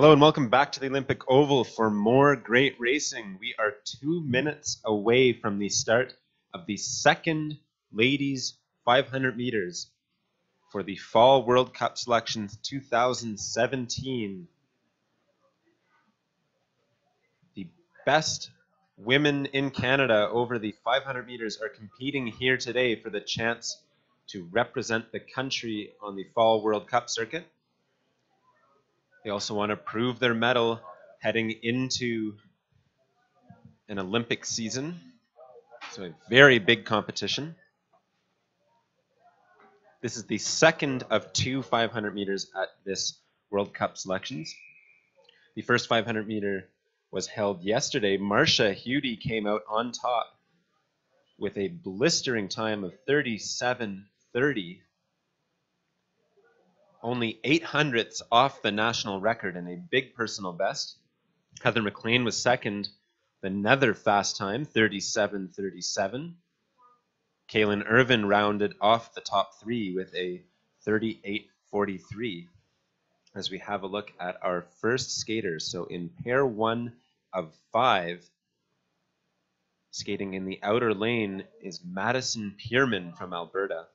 Hello and welcome back to the Olympic Oval for more great racing. We are 2 minutes away from the start of the second ladies 500 meters for the Fall World Cup Selections 2017. The best women in Canada over the 500 meters are competing here today for the chance to represent the country on the Fall World Cup circuit. They also want to prove their mettle heading into an Olympic season. So a very big competition. This is the second of two 500 meters at this World Cup selections. The first 500 meter was held yesterday. Marcia Hudy came out on top with a blistering time of 37:30. Only 800ths off the national record and a big personal best. Heather McLean was second. Another fast time, 37:37. Kaylin Irvin rounded off the top three with a 38:43. As we have a look at our first skaters. So in pair 1 of 5, skating in the outer lane is Madison Pierman from Alberta.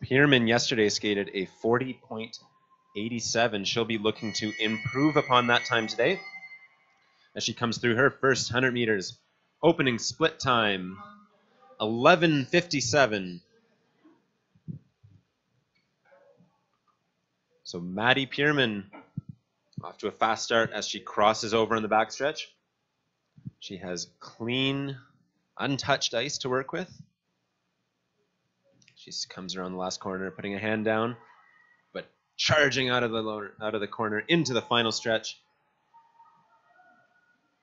Pierman yesterday skated a 40.87. She'll be looking to improve upon that time today as she comes through her first 100 meters. Opening split time, 11:57. So Maddie Pierman off to a fast start as she crosses over on the backstretch. She has clean, untouched ice to work with. She comes around the last corner, putting a hand down, but charging out of the corner into the final stretch.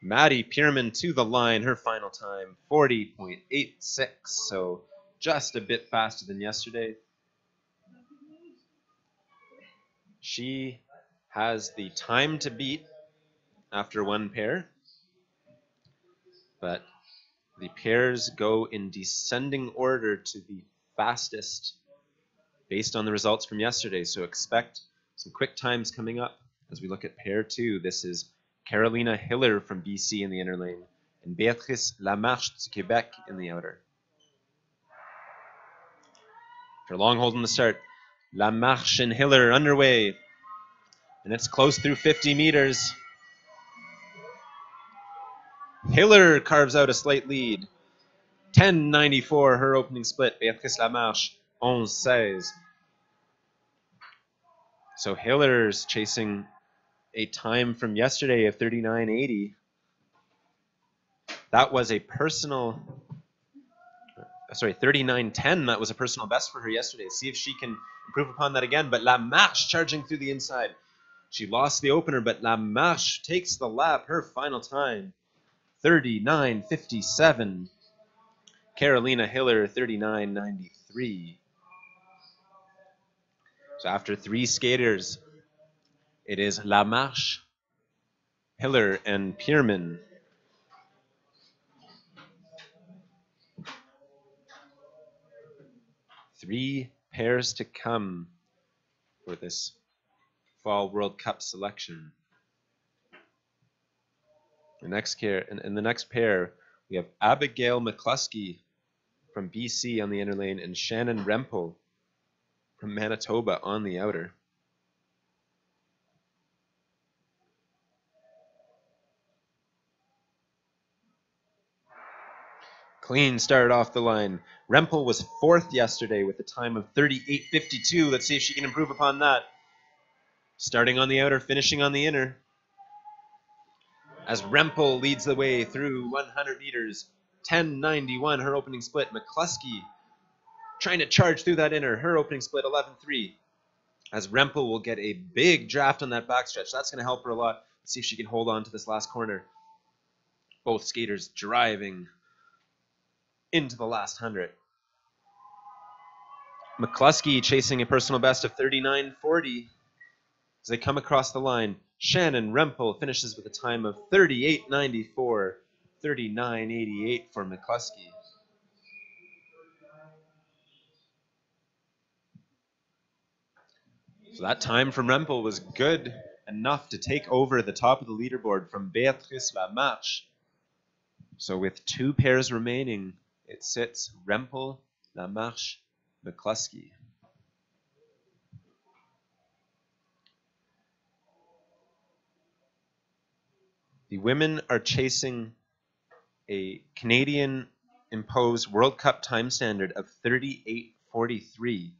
Maddie Pierman to the line, her final time, 40.86, so just a bit faster than yesterday. She has the time to beat after one pair, but the pairs go in descending order to the fastest based on the results from yesterday. So expect some quick times coming up as we look at pair 2. This is Carolina Hiller from BC in the inner lane and Béatrice Lamarche de Quebec in the outer. For long hold in the start, Lamarche and Hiller underway, and it's close through 50 meters. Hiller carves out a slight lead. 10:94 her opening split. Béatrice Lamarche 11:16. So Hiller's chasing a time from yesterday of 39:80. That was a personal, 39:10. That was a personal best for her yesterday. See if she can improve upon that again. But Lamarche charging through the inside. She lost the opener, but Lamarche takes the lap. Her final time, 39:57. Carolina Hiller, 39:93. So after 3 skaters, it is Lamarche, Hiller, and Pierman. Three pairs to come for this Fall World Cup selection. In the next pair, we have Abigail McCluskey from BC on the inner lane and Shannon Rempel from Manitoba on the outer. Clean start off the line. Rempel was 4th yesterday with a time of 38:52. Let's see if she can improve upon that. Starting on the outer, finishing on the inner. As Rempel leads the way through 100 meters. 10:91 her opening split. McCluskey trying to charge through that inner. Her opening split 11:3. As Rempel will get a big draft on that backstretch. That's going to help her a lot. Let's see if she can hold on to this last corner. Both skaters driving into the last 100. McCluskey chasing a personal best of 39:40 as they come across the line. Shannon Rempel finishes with a time of 38:94, 39:88 for McCluskey. So that time from Rempel was good enough to take over the top of the leaderboard from Beatrice Lamarche. So with 2 pairs remaining, it sits Rempel, Lamarche, McCluskey. The women are chasing a Canadian imposed World Cup time standard of 38:43.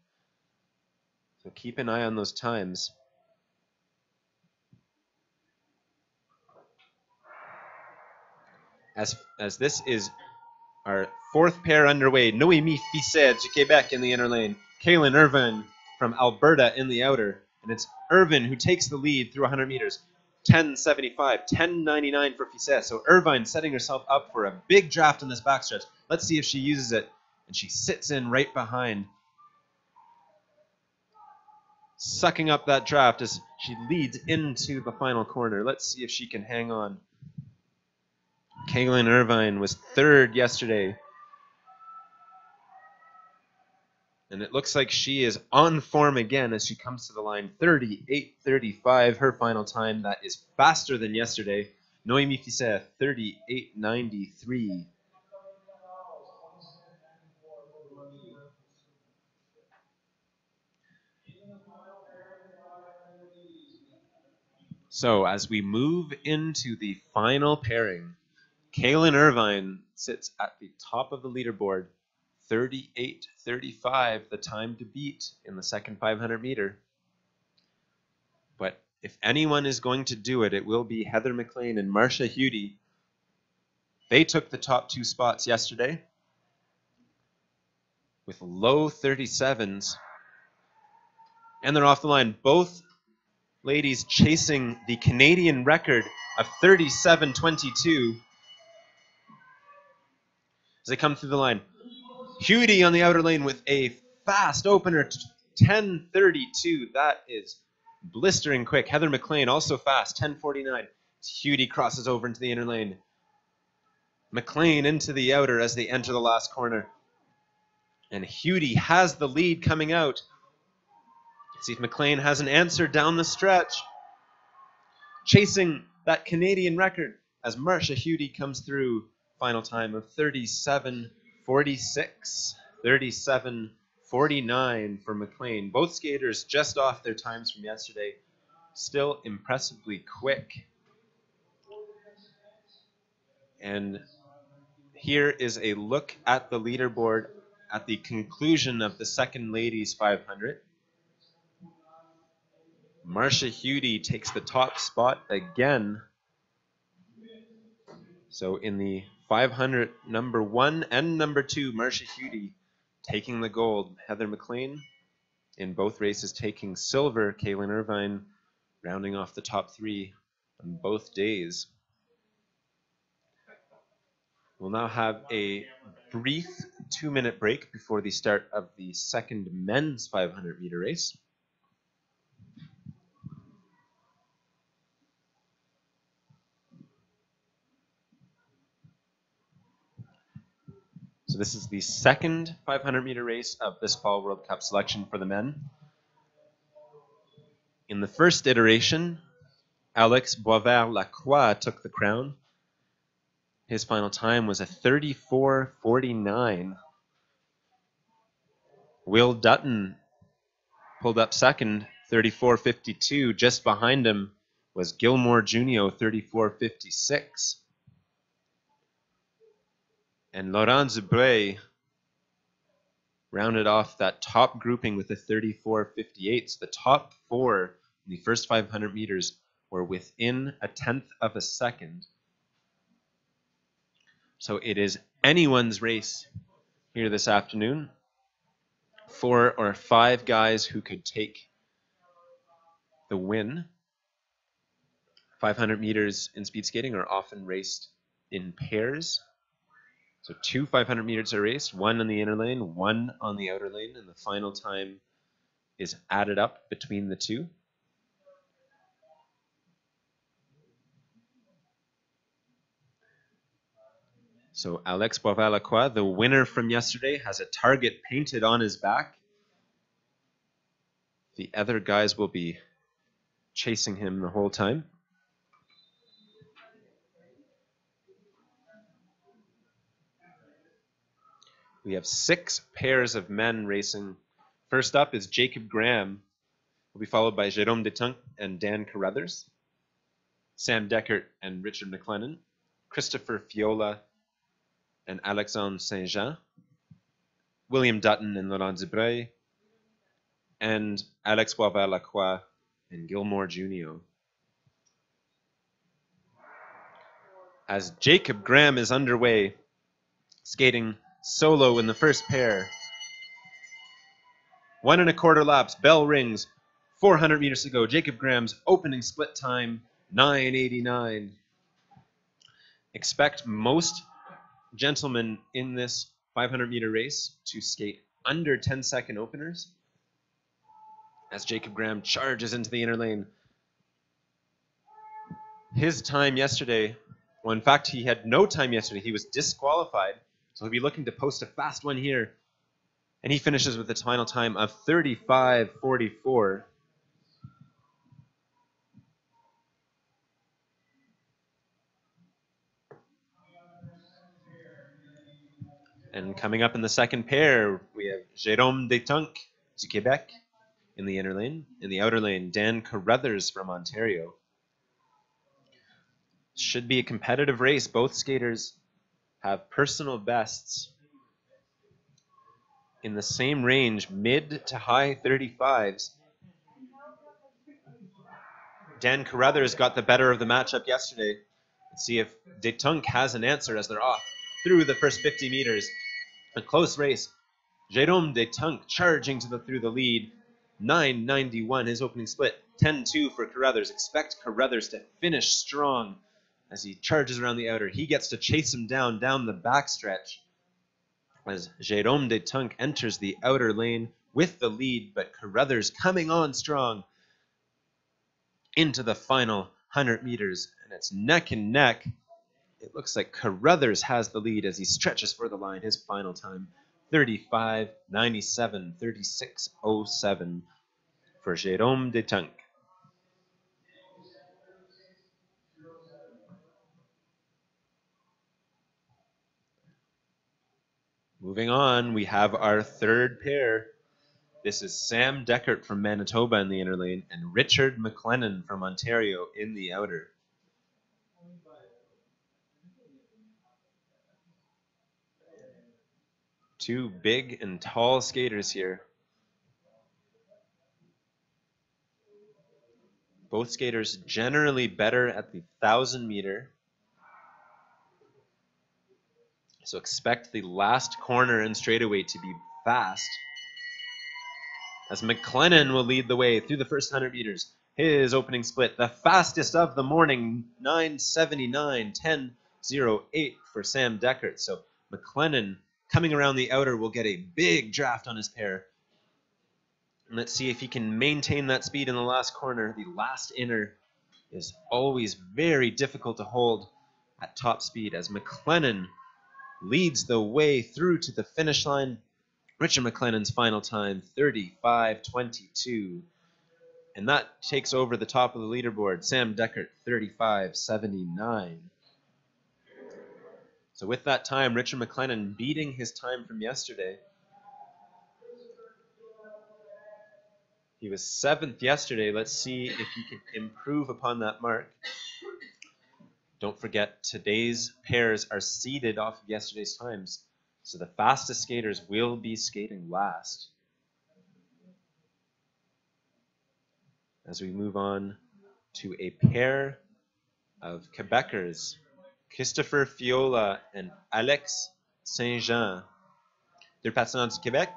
So keep an eye on those times. As this is our 4th pair underway, Noémie Fisset du Québec in the inner lane, Kaylin Irvine from Alberta in the outer, and it's Irvine who takes the lead through 100 meters. 10:75, 10:99 for Fisset. So Irvine setting herself up for a big draft in this backstretch. Let's see if she uses it. And she sits in right behind, sucking up that draft as she leads into the final corner. Let's see if she can hang on. Kaylin Irvine was 3rd yesterday. And it looks like she is on form again as she comes to the line. 38:35, her final time. That is faster than yesterday. Noémie Fisset, 38:93. So as we move into the final pairing, Kaylin Irvine sits at the top of the leaderboard. 38:35, the time to beat in the second 500 meter. But if anyone is going to do it, it will be Heather McLean and Marcia Hudy. They took the top 2 spots yesterday with low 37s, and they're off the line. Both ladies chasing the Canadian record of 37:22 as they come through the line. Hudy on the outer lane with a fast opener, 10:32. That is blistering quick. Heather McLean also fast, 10:49. Hudy crosses over into the inner lane. McLean into the outer as they enter the last corner. And Hudy has the lead coming out. Let's see if McLean has an answer down the stretch. Chasing that Canadian record as Marcia Hudy comes through. Final time of 37:46. 37:49 for McLean. Both skaters just off their times from yesterday. Still impressively quick. And here is a look at the leaderboard at the conclusion of the second ladies 500. Marcia Hudy takes the top spot again. So in the 500, number 1 and number 2, Marcia Hudy taking the gold. Heather McLean in both races taking silver. Kaylin Irvine rounding off the top 3 on both days. We'll now have a brief 2-minute break before the start of the second men's 500 meter race. So this is the second 500 meter race of this fall World Cup selection for the men. In the first iteration, Alex Boisvert-Lacroix took the crown. His final time was a 34:49. Will Dutton pulled up second, 34:52. Just behind him was Gilmore Junio, 34:56. And Laurent Dubreuil rounded off that top grouping with a 34:58. So the top 4 in the first 500 meters were within a tenth of a second. So it is anyone's race here this afternoon. 4 or 5 guys who could take the win. 500 meters in speed skating are often raced in pairs. So 2 500 meters are raced, 1 in the inner lane, 1 on the outer lane, and the final time is added up between the 2. So Alex Boisvert-Lacroix, the winner from yesterday, has a target painted on his back. The other guys will be chasing him the whole time. We have 6 pairs of men racing. First up is Jacob Graham, will be followed by Jérôme Detunck and Dan Carruthers, Sam Deckert and Richard McLennan, Christopher Fiola and Alexandre Saint-Jean, William Dutton and Laurent Dubreuil, and Alex Boisvert-Lacroix and Gilmore Junio. As Jacob Graham is underway, skating solo in the first pair. 1 1/4 laps, bell rings, 400 meters to go. Jacob Graham's opening split time, 9:89. Expect most gentlemen in this 500-meter race to skate under 10-second openers as Jacob Graham charges into the inner lane. His time yesterday, well, in fact, he had no time yesterday. He was disqualified, so he'll be looking to post a fast one here. And he finishes with a final time of 35:44. And coming up in the second pair, we have Jérôme Detunck du Québec in the inner lane. In the outer lane, Dan Carruthers from Ontario. Should be a competitive race. Both skaters have personal bests in the same range, mid to high 35s. Dan Carruthers got the better of the matchup yesterday. Let's see if Detunck has an answer as they're off through the first 50 meters. A close race. Jérôme Detunck charging through the lead. 9:91 his opening split. 10:2 for Carruthers. Expect Carruthers to finish strong as he charges around the outer. He gets to chase him down the backstretch as Jérôme Detunck enters the outer lane with the lead, but Carruthers coming on strong into the final 100 meters, and it's neck and neck. It looks like Carruthers has the lead as he stretches for the line. His final time, 35:97, 36:07 for Jérôme Detunck. Moving on, we have our third pair. This is Sam Deckert from Manitoba in the inner lane and Richard McLennan from Ontario in the outer. Two big and tall skaters here. Both skaters generally better at the 1,000 meter. So expect the last corner and straightaway to be fast, as McLennan will lead the way through the first 100 meters. His opening split, the fastest of the morning, 9:79, 10:08 for Sam Deckert. So McLennan coming around the outer will get a big draft on his pair. And let's see if he can maintain that speed in the last corner. The last inner is always very difficult to hold at top speed as McLennan leads the way through to the finish line. Richard McLennan's final time, 35:22. And that takes over the top of the leaderboard. Sam Deckert, 35:79. So with that time, Richard McLennan beating his time from yesterday. He was 7th yesterday. Let's see if he can improve upon that mark. Don't forget, today's pairs are seeded off of yesterday's times. So the fastest skaters will be skating last. As we move on to a pair of Quebecers, Christopher Fiola and Alex Saint-Jean. Deux patineurs du Québec.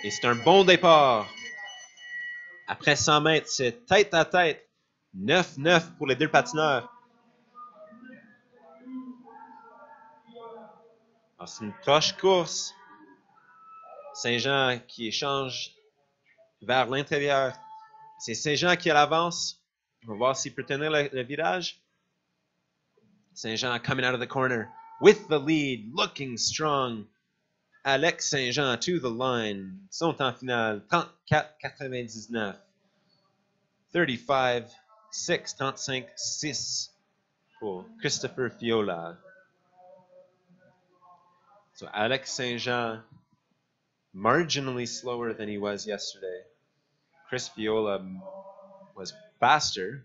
Et c'est un bon départ. Après 100 mètres, c'est tête à tête. 9-9 pour les deux patineurs. Alors, c'est une proche course. Saint-Jean qui échange vers l'intérieur. C'est Saint-Jean qui a l'avance. On va voir s'il peut tenir le virage. Saint-Jean coming out of the corner with the lead, looking strong. Alex Saint-Jean to the line. Sont en finale 34-99. 35-6, 35-6 pour Christopher Fiola. So Alex Saint-Jean marginally slower than he was yesterday. Chris Fiola was faster.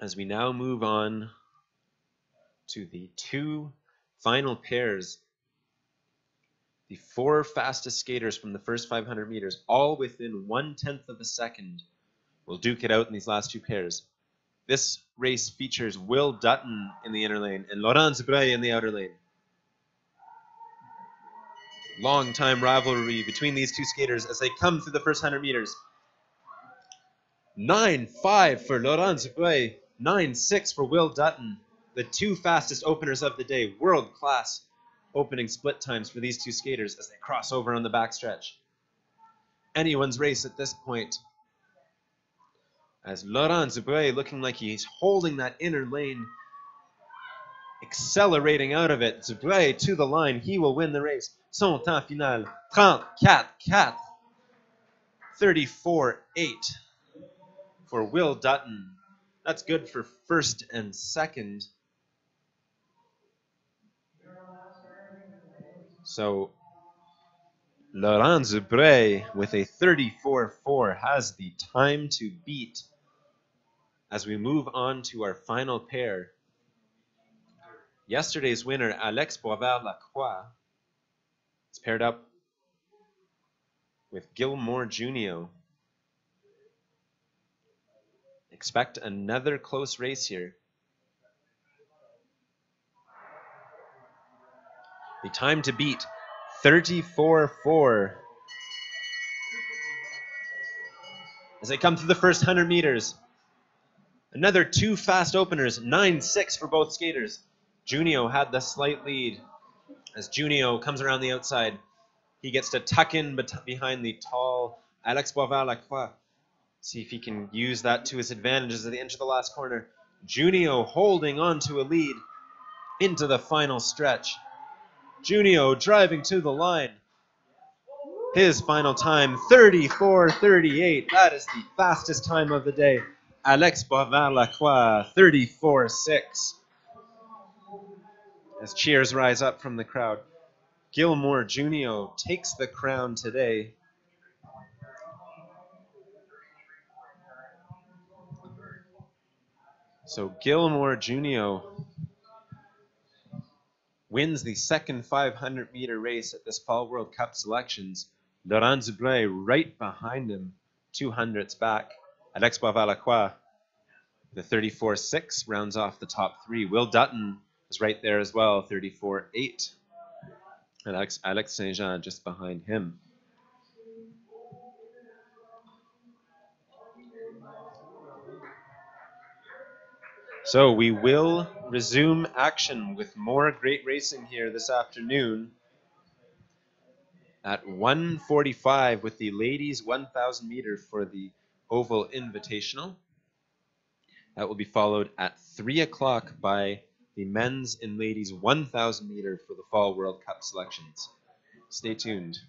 As we now move on to the two final pairs, the four fastest skaters from the first 500 meters, all within 1/10 of a second, will duke it out in these last two pairs. This race features Will Dutton in the inner lane and Laurent Zubreuil in the outer lane. Long-time rivalry between these two skaters as they come through the first 100 meters. 9.5 for Laurent Zubreuil, 9.6 for Will Dutton. The two fastest openers of the day, world-class opening split times for these two skaters as they cross over on the backstretch. Anyone's race at this point. As Laurent Zubreuil looking like he's holding that inner lane, accelerating out of it. Zubreuil to the line. He will win the race. Son temps final, 34-4. 34-8 for Will Dutton. That's good for first and second. So Laurent Zubreuil with a 34-4 has the time to beat as we move on to our final pair. Yesterday's winner, Alex Boisvert-Lacroix, is paired up with Gilmore Junio. Expect another close race here. The time to beat, 34-4. As they come through the first 100 meters. Another two fast openers, 9.6 for both skaters. Junio had the slight lead. As Junio comes around the outside, he gets to tuck in behind the tall Alex Boisvert-Lacroix. See if he can use that to his advantage as they enter the last corner. Junio holding on to a lead into the final stretch. Junio driving to the line. His final time, 34-38. That is the fastest time of the day. Alex Boisvert-Lacroix, 34-6. As cheers rise up from the crowd, Gilmore Junio takes the crown today. So Gilmore Junio wins the second 500-meter race at this Fall World Cup selections. Laurent Zubreuil right behind him, 200ths back. Alex Boisvert-Lacroix, the 34-6, rounds off the top three. Will Dutton is right there as well, 34-8. And Alex Saint-Jean just behind him. So we will resume action with more great racing here this afternoon at 1:45 with the ladies 1,000 meter for the Oval Invitational. That will be followed at 3 o'clock by the men's and ladies 1,000 meter for the Fall World Cup selections. Stay tuned.